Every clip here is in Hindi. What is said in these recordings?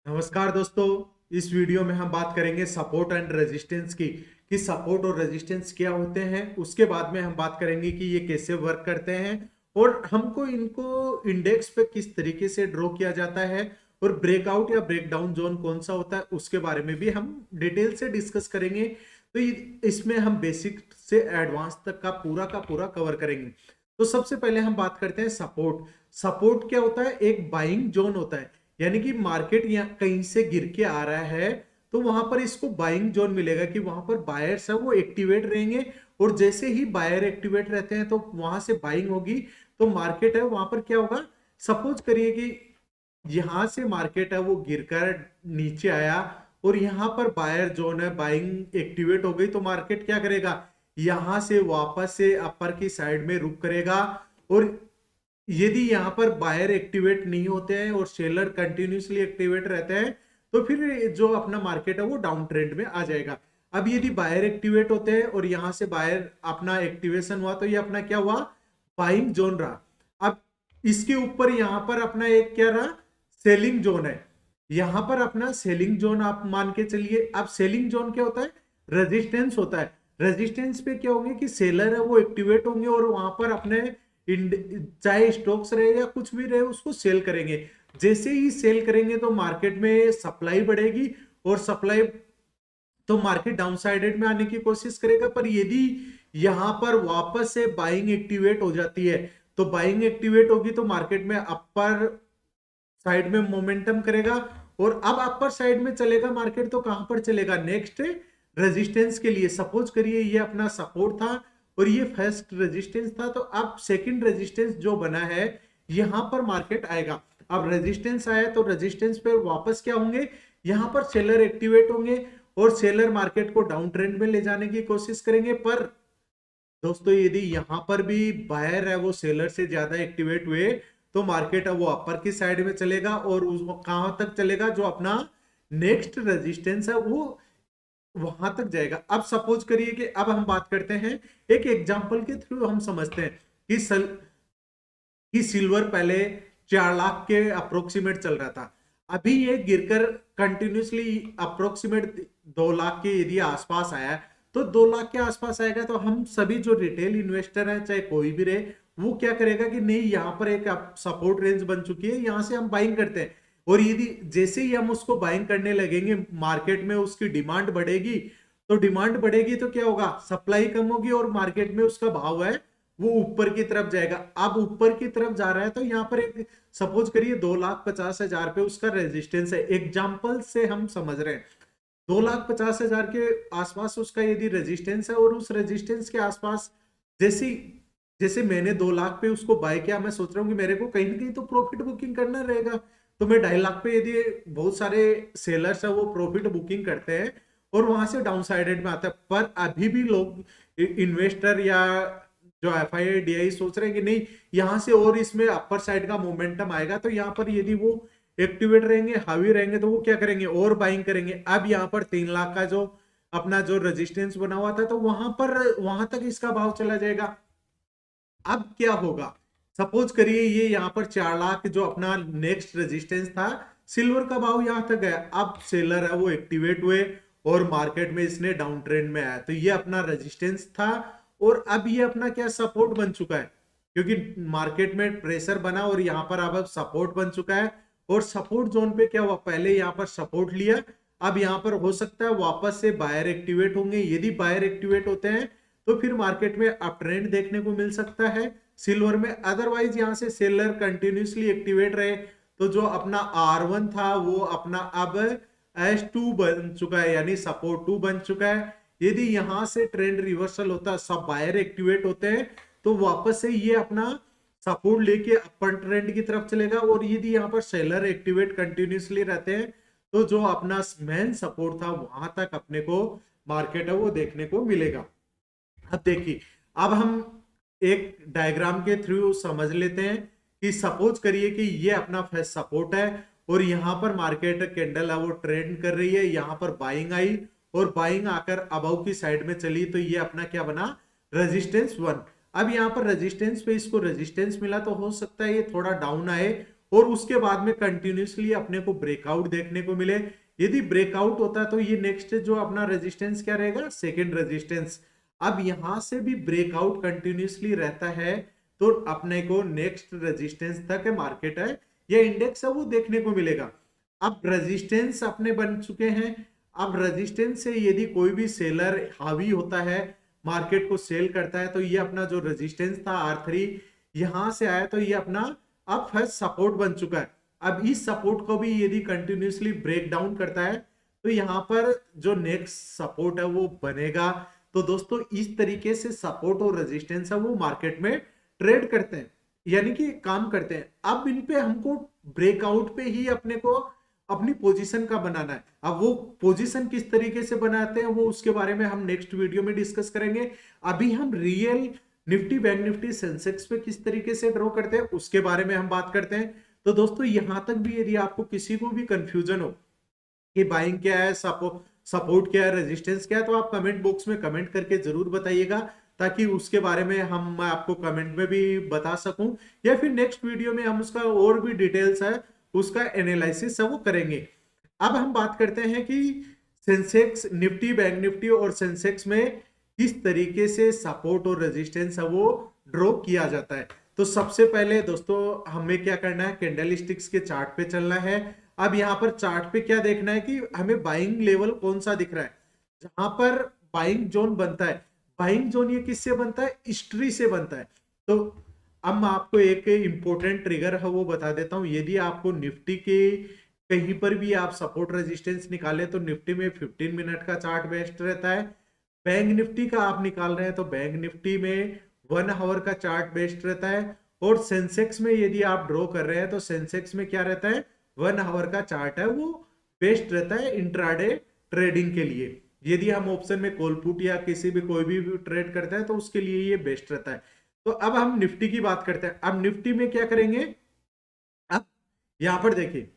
नमस्कार दोस्तों। इस वीडियो में हम बात करेंगे सपोर्ट एंड रेजिस्टेंस की कि सपोर्ट और रेजिस्टेंस क्या होते हैं। उसके बाद में हम बात करेंगे कि ये कैसे वर्क करते हैं और हमको इनको इंडेक्स पे किस तरीके से ड्रॉ किया जाता है और ब्रेकआउट या ब्रेकडाउन जोन कौन सा होता है उसके बारे में भी हम डिटेल से डिस्कस करेंगे। तो इसमें हम बेसिक से एडवांस तक का पूरा कवर करेंगे। तो सबसे पहले हम बात करते हैं सपोर्ट। सपोर्ट क्या होता है? एक बाइंग जोन होता है, यानी कि मार्केट या कहीं से गिर के आ रहा है तो वहां पर इसको बाइंग जोन मिलेगा कि वहां पर बायर्स है वो एक्टिवेट रहेंगे। और जैसे ही बायर एक्टिवेट रहते हैं तो वहां से बाइंग होगी। तो मार्केट है वहां पर क्या होगा? सपोज करिए कि यहां से मार्केट है वो गिरकर नीचे आया और यहां पर बायर जोन है, बाइंग एक्टिवेट हो गई तो मार्केट क्या करेगा? यहां से वापस से अपर की साइड में रुक करेगा। और यदि यहाँ पर बायर एक्टिवेट नहीं होते हैं और सेलर कंटिन्यूसली एक्टिवेट रहते हैं तो फिर जो अपना मार्केट है वो डाउन ट्रेंड में आ जाएगा। अब यदि बायर एक्टिवेट होते हैं और यहाँ से बायर अपना एक्टिवेशन हुआ तो ये अपना क्या हुआ? बाइंग जोन रहा। अब इसके ऊपर यहाँ पर अपना एक क्या रहा? सेलिंग जोन है। यहाँ पर अपना सेलिंग जोन आप मान के चलिए। अब सेलिंग जोन क्या होता है? रेजिस्टेंस होता है। रेजिस्टेंस पे क्या होंगे कि सेलर है वो एक्टिवेट होंगे और वहां पर अपने चाहे स्टॉक्स रहे या कुछ भी रहे उसको सेल करेंगे। जैसे ही सेल करेंगे तो मार्केट में सप्लाई बढ़ेगी और सप्लाई तो मार्केट डाउनसाइडेड में आने की कोशिश करेगा। पर यदि यहां पर वापस से बाइंग एक्टिवेट हो जाती है तो बाइंग एक्टिवेट होगी तो मार्केट में अपर साइड में मोमेंटम करेगा। और अब अपर साइड में चलेगा मार्केट तो कहां पर चलेगा? नेक्स्ट रेजिस्टेंस के लिए। सपोज करिए ये अपना सपोर्ट था और ये फर्स्ट रेजिस्टेंस था तो अब सेकंड रेजिस्टेंस जो बना है यहां पर मार्केट आएगा। अब रेजिस्टेंस आया तो रेजिस्टेंस पे वापस क्या होंगे? यहां पर सेलर एक्टिवेट होंगे और सेलर मार्केट को डाउन ट्रेंड में ले जाने की कोशिश करेंगे। पर दोस्तों यदि यहां पर भी बायर है वो सेलर से ज्यादा एक्टिवेट हुए तो मार्केट है वो अपर की साइड में चलेगा और उस कहां तक चलेगा? जो अपना नेक्स्ट रेजिस्टेंस है वो वहां तक जाएगा। अब सपोज करिए कि अब हम बात करते हैं एक एग्जांपल के थ्रू हम समझते हैं कि सिल्वर पहले 4 लाख के अप्रोक्सीमेट चल रहा था। अभी ये गिरकर कंटिन्यूसली अप्रोक्सीमेट 2 लाख के यदि आसपास आया तो 2 लाख के आसपास आएगा तो हम सभी जो रिटेल इन्वेस्टर है चाहे कोई भी रहे वो क्या करेगा कि नहीं यहाँ पर एक सपोर्ट रेंज बन चुकी है, यहाँ से हम बाइंग करते हैं। और यदि जैसे ही हम उसको बाइंग करने लगेंगे मार्केट में उसकी डिमांड बढ़ेगी। तो डिमांड बढ़ेगी तो क्या होगा? सप्लाई कम होगी और मार्केट में उसका भाव है वो ऊपर की तरफ जाएगा। अब ऊपर की तरफ जा रहा है तो यहाँ पर एक सपोज करिए 2,50,000 पे उसका रेजिस्टेंस है। एग्जाम्पल से हम समझ रहे हैं 2,50,000 के आसपास उसका यदि रेजिस्टेंस है और उस रेजिस्टेंस के आसपास जैसी जैसे मैंने 2 लाख पे उसको बाय किया, मैं सोच रहा हूँ कि मेरे को कहीं ना कहीं तो प्रॉफिट बुकिंग करना रहेगा। तो मैं 2.5 लाख पे यदि बहुत सारे सेलर्स है वो प्रॉफिट बुकिंग करते हैं और वहां से डाउन साइडेड में आता है। पर अभी भी लोग इन्वेस्टर या जो एफ आई डी आई सोच रहे हैं कि नहीं यहाँ से और इसमें अपर साइड का मोमेंटम आएगा तो यहाँ पर यदि वो एक्टिवेट रहेंगे हावी रहेंगे तो वो क्या करेंगे? और बाइंग करेंगे। अब यहाँ पर 3 लाख का जो अपना जो रेजिस्टेंस बना हुआ था तो वहां तक इसका भाव चला जाएगा। अब क्या होगा? सपोज करिए ये यहाँ पर 4 लाख जो अपना नेक्स्ट रेजिस्टेंस था, सिल्वर का भाव यहाँ तक गया। अब सेलर है वो एक्टिवेट हुए और मार्केट में इसने डाउन ट्रेंड में आया तो ये अपना रेजिस्टेंस था और अब ये अपना क्या सपोर्ट बन चुका है क्योंकि मार्केट में प्रेशर बना और यहाँ पर अब सपोर्ट बन चुका है। और सपोर्ट जोन पे क्या हुआ? पहले यहाँ पर सपोर्ट लिया, अब यहाँ पर हो सकता है वापस से बायर एक्टिवेट होंगे। यदि बायर एक्टिवेट होते हैं तो फिर मार्केट में अप ट्रेंड देखने को मिल सकता है सिल्वर में। अदरवाइज यहाँ से सेलर कंटिन्यूसली एक्टिवेट रहे तो जो अपना R1 था वो अपना अब S2 बन चुका है, यानी सपोर्ट 2 बन चुका है। यदि यहां से ट्रेंड रिवर्सल होता है, सब बायर एक्टिवेट होते हैं तो वापस से ये अपना सपोर्ट लेके अपर ट्रेंड की तरफ चलेगा। और यदि यहाँ पर सेलर एक्टिवेट कंटिन्यूसली रहते हैं तो जो अपना मेन सपोर्ट था वहां तक अपने को मार्केट है वो देखने को मिलेगा। अब देखिए, अब हम एक डायग्राम के थ्रू समझ लेते हैं कि सपोज करिए कि ये अपना फर्स्ट सपोर्ट है और यहां पर मार्केट कैंडल है वो ट्रेंड कर रही है। यहां पर बाइंग आई और बाइंग आकर अबव की साइड में चली तो ये अपना क्या बना? रेजिस्टेंस 1। अब यहाँ पर रेजिस्टेंस पे इसको रेजिस्टेंस मिला तो हो सकता है ये थोड़ा डाउन आए और उसके बाद में कंटिन्यूसली अपने को ब्रेकआउट देखने को मिले। यदि ब्रेकआउट होता है तो ये नेक्स्ट जो अपना रेजिस्टेंस क्या रहेगा, सेकेंड रेजिस्टेंस। अब यहां से भी ब्रेकआउट कंटिन्यूसली रहता है तो अपने को नेक्स्ट रेजिस्टेंस तक मार्केट है या इंडेक्स है वो देखने को मिलेगा। अब रेजिस्टेंस अपने बन चुके हैं। अब रेजिस्टेंस से यदि कोई भी सेलर हावी होता है, मार्केट को सेल करता है, तो ये अपना जो रेजिस्टेंस था R3 यहां से आया तो ये अपना अब फर्स्ट सपोर्ट बन चुका है। अब इस सपोर्ट को भी यदि कंटिन्यूसली ब्रेक डाउन करता है तो यहाँ पर जो नेक्स्ट सपोर्ट है वो बनेगा। तो दोस्तों इस तरीके से सपोर्ट और रेजिस्टेंस है वो मार्केट में ट्रेड करते हैं, यानी कि काम करते हैं। अब इन पे हमको ब्रेकआउट पे ही अपने को अपनी पोजीशन का बनाना है। अब वो पोजीशन किस तरीके से बनाते हैं वो उसके बारे में हम नेक्स्ट वीडियो में डिस्कस करेंगे। अभी हम real Nifty, bank Nifty, Sensex पे किस तरीके से ड्रॉ करते हैं उसके बारे में हम बात करते हैं। तो दोस्तों यहां तक भी यदि आपको किसी को भी कंफ्यूजन हो कि बाइंग क्या है, सपोर्ट क्या है, रेजिस्टेंस क्या है, तो आप कमेंट बॉक्स में कमेंट करके जरूर बताइएगा, ताकि उसके बारे में मैं आपको कमेंट में भी बता सकूं, या फिर नेक्स्ट वीडियो में हम उसका और भी डिटेल्स है उसका एनालिसिस है वो करेंगे। अब हम बात करते हैं कि सेंसेक्स, निफ्टी, बैंक निफ्टी और सेंसेक्स में किस तरीके से सपोर्ट और रेजिस्टेंस है वो ड्रॉ किया जाता है। तो सबसे पहले दोस्तों हमें क्या करना है, कैंडल स्टिक्स के चार्ट पे चलना है। अब यहाँ पर चार्ट पे क्या देखना है कि हमें बाइंग लेवल कौन सा दिख रहा है, जहां पर बाइंग जोन बनता है। बाइंग जोन ये किससे बनता है, हिस्ट्री से बनता है। तो अब मैं आपको एक इंपॉर्टेंट ट्रिगर है वो बता देता हूं। यदि आपको निफ्टी के कहीं पर भी आप सपोर्ट रेजिस्टेंस निकाले तो निफ्टी में 15 मिनट का चार्ट बेस्ट रहता है। बैंक निफ्टी का आप निकाल रहे हैं तो बैंक निफ्टी में 1 आवर का चार्ट बेस्ट रहता है। और सेंसेक्स में यदि आप ड्रॉ कर रहे हैं तो सेंसेक्स में क्या रहता है, 1 आवर का चार्ट है वो बेस्ट रहता है इंट्राडे ट्रेडिंग के लिए। यदि हम ऑप्शन में कॉल पुट या किसी भी कोई भी ट्रेड करते हैं तो उसके लिए ये बेस्ट रहता है। तो अब हम निफ्टी की बात करते हैं। अब निफ्टी में क्या करेंगे, अब यहां पर देखिए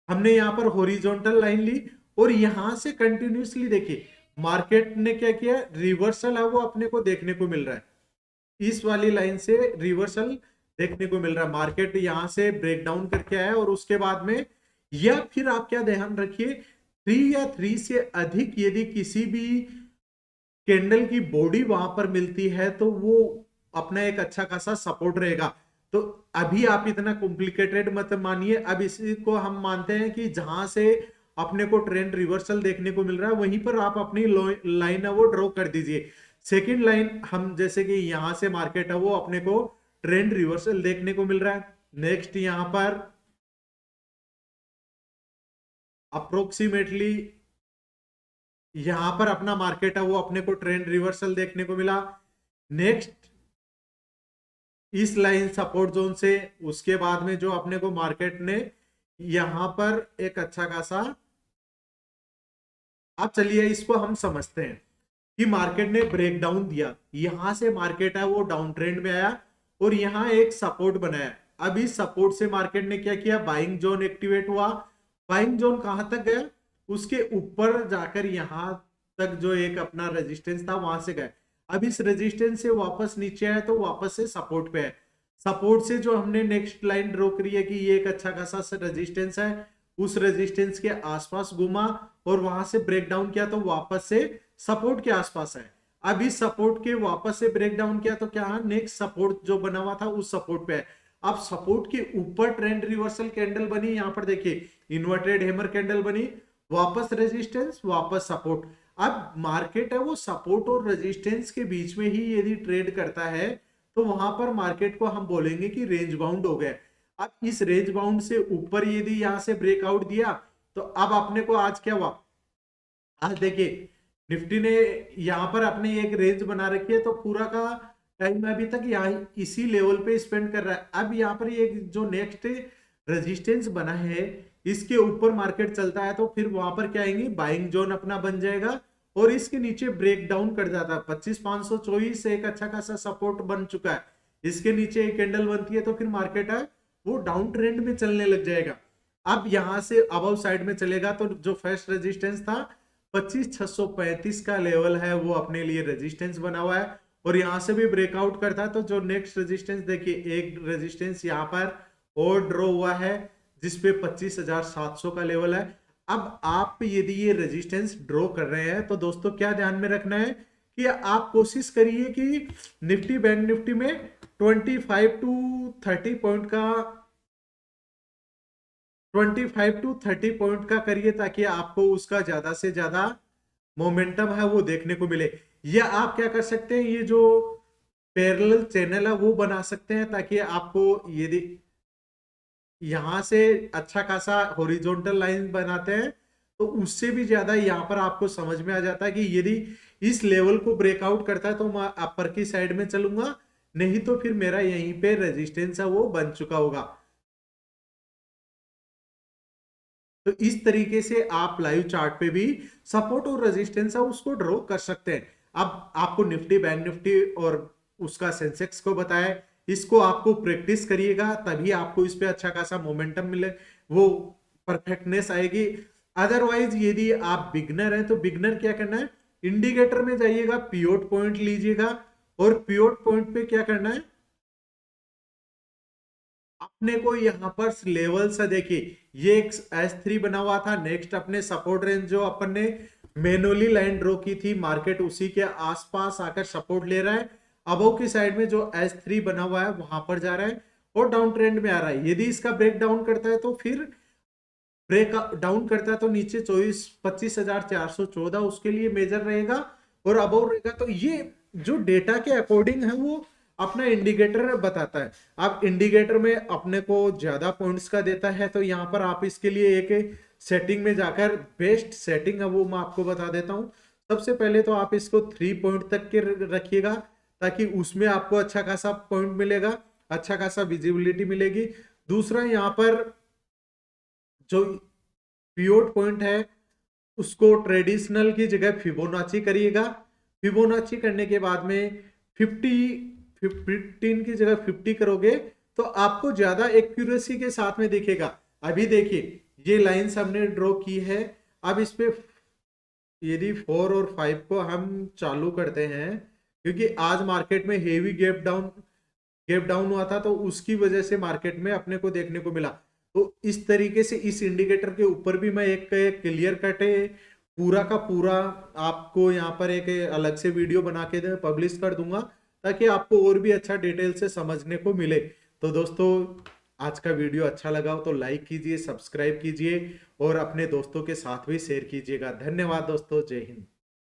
हमने यहां पर हॉरिजॉन्टल लाइन ली और यहां से कंटिन्यूसली देखिए मार्केट ने क्या किया, रिवर्सल है वो अपने को देखने को मिल रहा है। इस वाली लाइन से रिवर्सल देखने को मिल रहा है। मार्केट यहां से ब्रेक डाउन करके आया और उसके बाद में, या फिर आप क्या ध्यान रखिए, 3 या 3 से अधिक यदि किसी भी कैंडल की बॉडी वहां पर मिलती है तो वो अपना एक अच्छा खासा सपोर्ट रहेगा। तो अभी आप इतना कॉम्प्लिकेटेड मत मानिए। अब इसी को हम मानते हैं कि जहां से अपने को ट्रेंड रिवर्सल देखने को मिल रहा है वहीं पर आप अपनी लाइन है वो ड्रॉ कर दीजिए। सेकंड लाइन हम जैसे कि यहां से मार्केट है वो अपने को ट्रेंड रिवर्सल देखने को मिल रहा है। नेक्स्ट यहां पर अप्रोक्सीमेटली यहां पर अपना मार्केट है वो अपने को ट्रेंड रिवर्सल देखने को मिला। नेक्स्ट इस लाइन सपोर्ट जोन से उसके बाद में जो अपने को मार्केट ने यहां पर एक अच्छा खासा, अब चलिए इसको हम समझते हैं कि मार्केट ने ब्रेक डाउन दिया, यहां से मार्केट है वो डाउन ट्रेंड में आया और यहां एक सपोर्ट बनाया। अब इस सपोर्ट से मार्केट ने क्या किया, बाइंग जोन एक्टिवेट हुआ। बाइंग जोन कहां तक गया, उसके ऊपर जाकर यहां तक जो एक अपना रेजिस्टेंस था वहां से गए। अब इस रेजिस्टेंस से वापस नीचे आए तो वापस से सपोर्ट पे है। सपोर्ट से जो हमने नेक्स्ट लाइन ड्रॉ करी है कि ये एक अच्छा खासा रेजिस्टेंस है, उस रेजिस्टेंस के आसपास घूमा और वहां से ब्रेक डाउन किया तो वापस से सपोर्ट के आसपास है। अब इस सपोर्ट के वापस से ब्रेक डाउन किया तो क्या नेक्स्ट सपोर्ट जो बना हुआ था उस सपोर्ट पे है। अब सपोर्ट के ऊपर ट्रेंड रिवर्सल कैंडल बनी, यहां पर देखिए इन्वर्टेड हैमर कैंडल बनी, वापस रेजिस्टेंस वापस सपोर्ट। अब मार्केट है वो सपोर्ट और रेजिस्टेंस के बीच में ही यदि ट्रेड करता है तो वहां पर मार्केट को हम बोलेंगे कि रेंज बाउंड हो गया। अब इस रेंज बाउंड से ऊपर यदि यहां से ब्रेकआउट दिया तो अब अपने को आज क्या हुआ, आज देखिए निफ्टी ने यहां पर अपने एक रेंज बना रखी है तो पूरा का टाइम अभी तक यहाँ इसी लेवल पे स्पेंड कर रहा है। अब यहाँ पर ये जो नेक्स्ट रेजिस्टेंस बना है इसके ऊपर मार्केट चलता है तो फिर वहां पर क्या आएंगे, बाइंग जोन अपना बन जाएगा और इसके नीचे ब्रेक डाउन कर जाता है। 25,524 से एक अच्छा खासा सपोर्ट बन चुका है, इसके नीचे एक कैंडल बनती है तो फिर मार्केट है वो डाउन ट्रेंड में चलने लग जाएगा। अब यहां से अबव साइड में चलेगा तो जो फर्स्ट रेजिस्टेंस था 25,635 का लेवल है वो अपने लिए रेजिस्टेंस बना हुआ है और यहाँ से भी ब्रेकआउट करता है तो जो नेक्स्ट रेजिस्टेंस देखिए, एक रेजिस्टेंस यहाँ पर और ड्रॉ हुआ है जिसपे 25,700 का लेवल है। अब आप यदि ये रेजिस्टेंस ड्रॉ कर रहे हैं तो दोस्तों क्या ध्यान में रखना है कि आप कोशिश करिए कि निफ्टी बैंक निफ्टी में 25 टू 30 पॉइंट का 25 टू 30 पॉइंट का करिए ताकि आपको उसका ज्यादा से ज्यादा मोमेंटम है वो देखने को मिले। या आप क्या कर सकते हैं, ये जो पैरेलल चैनल है वो बना सकते हैं ताकि आपको यदि यहां से अच्छा खासा हॉरिजॉन्टल लाइन बनाते हैं तो उससे भी ज्यादा यहाँ पर आपको समझ में आ जाता है कि यदि इस लेवल को ब्रेकआउट करता है तो मैं अपर की साइड में चलूंगा, नहीं तो फिर मेरा यहीं पे रेजिस्टेंस है वो बन चुका होगा। तो इस तरीके से आप लाइव चार्ट पे भी सपोर्ट और रेजिस्टेंस है उसको ड्रॉ कर सकते हैं। अब आपको निफ्टी बैंक निफ्टी और उसका सेंसेक्स को बताया, इसको आपको प्रैक्टिस करिएगा तभी आपको इस पे अच्छा खासा मोमेंटम मिले, वो परफेक्टनेस आएगी। अदरवाइज यदि आप बिगनर हैं तो बिगनर क्या करना है, इंडिकेटर में जाइएगा, पिवट पॉइंट लीजिएगा और पिवट पॉइंट पे क्या करना है, अपने को यहाँ पर लेवल से देखिए ये एक S3 बना हुआ था, नेक्स्ट अपने सपोर्ट रेंज जो अपन ने मैनुअली लाइन ड्रॉ की थी मार्केट उसी के आसपास आकर सपोर्ट ले रहा है। अबव की साइड में जो S3 बना हुआ है वहां पर जा रहा है और डाउन ट्रेंड में आ रहा है। यदि इसका ब्रेक डाउन करता है तो फिर ब्रेक डाउन करता है तो नीचे 25,414 उसके लिए मेजर रहेगा और अबव रहेगा। तो ये जो डेटा के अकॉर्डिंग है वो अपना इंडिकेटर बताता है। अब इंडिकेटर में अपने को ज्यादा पॉइंट्स का देता है तो यहाँ पर आप इसके लिए एक सेटिंग में जाकर बेस्ट सेटिंग है वो मैं आपको बता देता हूँ। सबसे पहले तो आप इसको 3 पॉइंट तक के रखिएगा ताकि उसमें आपको अच्छा खासा पॉइंट मिलेगा, अच्छा खासा विजिबिलिटी मिलेगी। दूसरा यहाँ पर जो पिवट पॉइंट है उसको ट्रेडिशनल की जगह फिबोनाची करिएगा। फिबोनाची करने के बाद में 15 की जगह 50 करोगे तो आपको ज्यादा एक्यूरेसी के साथ में दिखेगा। अभी देखिए ये लाइंस हमने ड्रॉ की है, अब इस पे यदि 4 और 5 को हम चालू करते हैं क्योंकि आज मार्केट में हेवी गैप डाउन हुआ था तो उसकी वजह से मार्केट में अपने को देखने को मिला। तो इस तरीके से इस इंडिकेटर के ऊपर भी मैं एक क्लियर कट पूरा का पूरा आपको यहाँ पर एक अलग से वीडियो बना के पब्लिश कर दूंगा ताकि आपको और भी अच्छा डिटेल से समझने को मिले। तो दोस्तों आज का वीडियो अच्छा लगा हो तो लाइक कीजिए, सब्सक्राइब कीजिए और अपने दोस्तों के साथ भी शेयर कीजिएगा। धन्यवाद दोस्तों, जय हिंद।